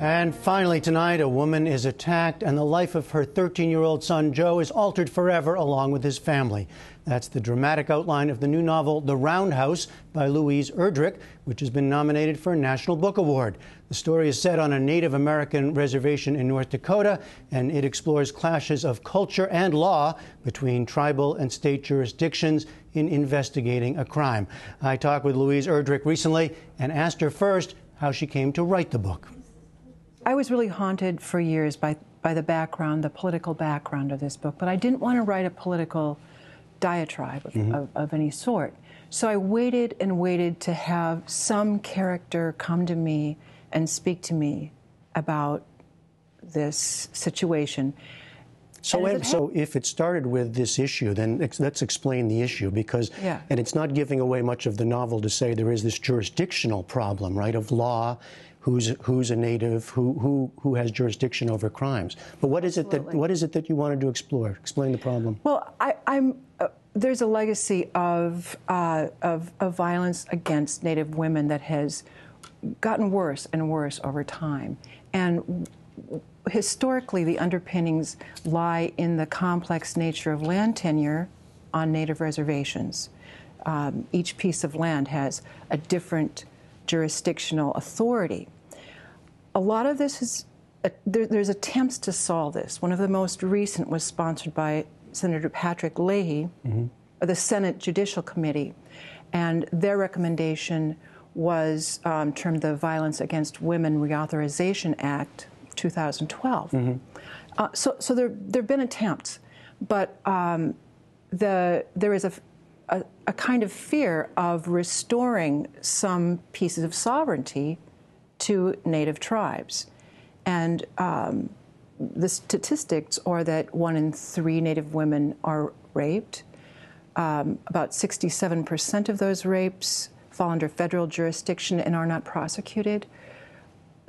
And finally tonight, a woman is attacked and the life of her 13-year-old son, Joe, is altered forever along with his family. That's the dramatic outline of the new novel, The Roundhouse, by Louise Erdrich, which has been nominated for a National Book Award. The story is set on a Native American reservation in North Dakota, and it explores clashes of culture and law between tribal and state jurisdictions in investigating a crime. I talked with Louise Erdrich recently and asked her first how she came to write the book. I was really haunted for years by the background, the political background of this book, but I didn't want to write a political diatribe of any sort. So I waited and waited to have some character come to me and speak to me about this situation. So if it started with this issue, then let's explain the issue, because, and it's not giving away much of the novel to say there is this jurisdictional problem, right, of law, who's a native, who has jurisdiction over crimes. But what is it that you wanted to explore? Explain the problem. Well, there's a legacy of violence against Native women that has gotten worse and worse over time. And historically, the underpinnings lie in the complex nature of land tenure on Native reservations. Each piece of land has a different jurisdictional authority. A lot of this is, there's attempts to solve this. One of the most recent was sponsored by Senator Patrick Leahy, of the Senate Judicial Committee, and their recommendation was termed the Violence Against Women Reauthorization Act 2012. So there have been attempts, but there is a kind of fear of restoring some pieces of sovereignty to Native tribes. And the statistics are that 1 in 3 Native women are raped. About 67% of those rapes fall under federal jurisdiction and are not prosecuted.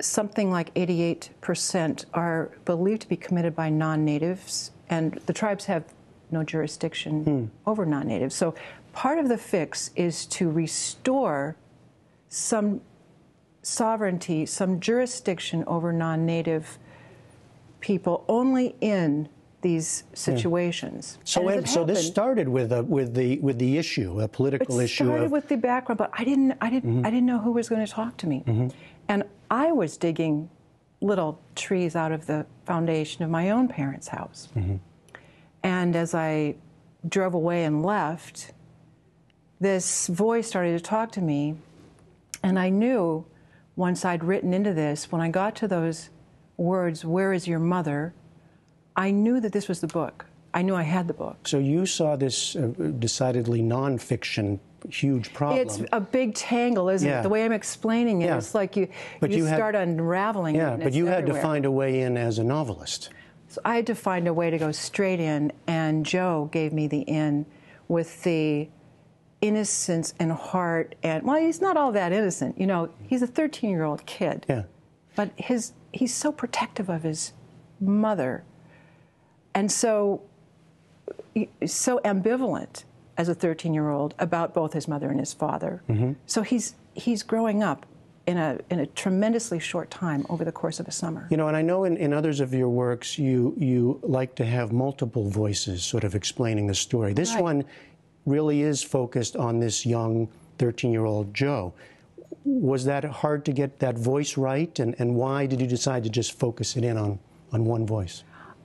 Something like 88% are believed to be committed by non-natives, and the tribes have no jurisdiction over non-natives. So part of the fix is to restore some sovereignty, some jurisdiction over non-native people only in these situations. So this started with the issue, a political issue. It started with the background, but I didn't know who was going to talk to me, and I was digging little trees out of the foundation of my own parents' house. And as I drove away and left, this voice started to talk to me, and I knew once I'd written into this, when I got to those words, "Where is your mother?" I knew that this was the book. I knew I had the book. So you saw this decidedly nonfiction huge problem. It's a big tangle, isn't it? The way I'm explaining it, it's like you start unraveling it. Yeah, but you had to find a way in as a novelist. So I had to find a way to go straight in, and Joe gave me the in with the innocence and heart. And, well, he's not all that innocent. You know, he's a 13-year-old kid. Yeah. But he's so protective of his mother, and so ambivalent as a 13-year-old about both his mother and his father. So he's growing up in a tremendously short time over the course of a summer. You know, and I know in others of your works you like to have multiple voices sort of explaining the story. This one really is focused on this young 13-year-old Joe. Was that hard to get that voice right, and why did you decide to just focus it in on one voice?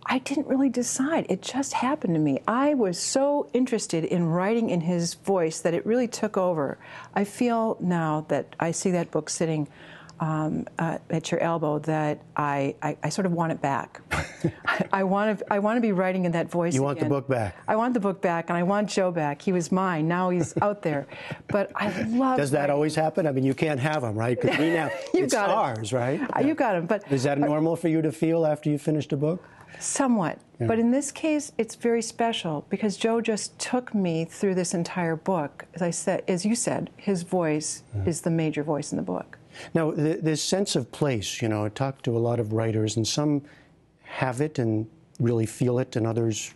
I didn't really decide. It just happened to me. I was so interested in writing in his voice that it really took over. I feel now that I see that book sitting at your elbow that I sort of want it back. I want to be writing in that voice. You want the book back? I want the book back, and I want Joe back. He was mine. Now he's out there. But I love. Does that always happen? I mean, you can't have him, right? Because it's ours, right? You got him. But is that normal for you to feel after you finished a book? Somewhat. Yeah. But in this case, it's very special because Joe just took me through this entire book. As you said, his voice is the major voice in the book. Now, this sense of place, you know, I talked to a lot of writers, and some have it and really feel it, and others,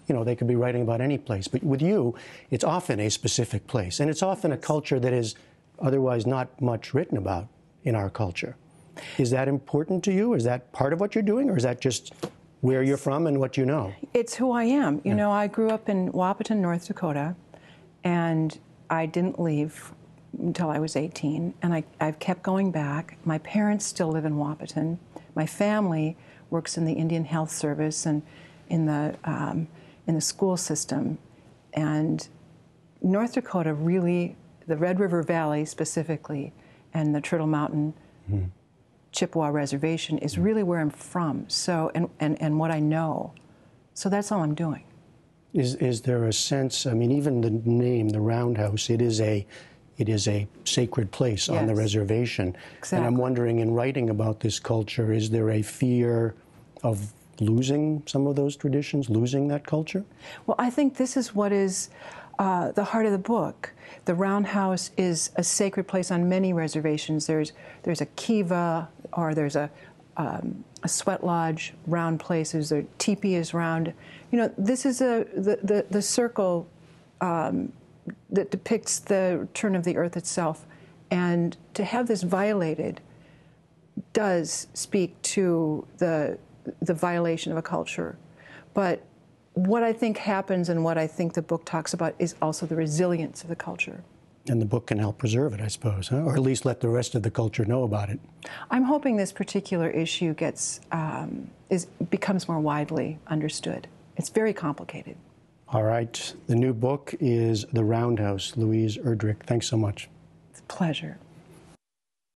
you know, they could be writing about any place. But with you, it's often a specific place, and it's often a culture that is otherwise not much written about in our culture. Is that important to you? Is that part of what you're doing, or is that just where you're from and what you know? It's who I am. You know, I grew up in Wahpeton, North Dakota, and I didn't leave until I was 18, and I've kept going back. My parents still live in Wahpeton. My family works in the Indian Health Service and in the school system. And North Dakota really, the Red River Valley specifically, and the Turtle Mountain Chippewa Reservation is really where I'm from. So, and what I know. So that's all I'm doing. Is there a sense? I mean, even the name, the Roundhouse, it is a sacred place on the reservation. Exactly. And I'm wondering, in writing about this culture, is there a fear of losing some of those traditions, losing that culture? Well, I think this is what is the heart of the book. The Roundhouse is a sacred place on many reservations. There's a kiva, or there's a sweat lodge, round places. Their teepee is round. You know, this is the circle that depicts the turn of the earth itself, and to have this violated does speak to the violation of a culture. But what I think happens, and what I think the book talks about, is also the resilience of the culture. And the book can help preserve it, I suppose, huh? Or at least let the rest of the culture know about it. I'm hoping this particular issue becomes more widely understood. It's very complicated. All right. The new book is The Roundhouse. Louise Erdrich, thanks so much. It's a pleasure.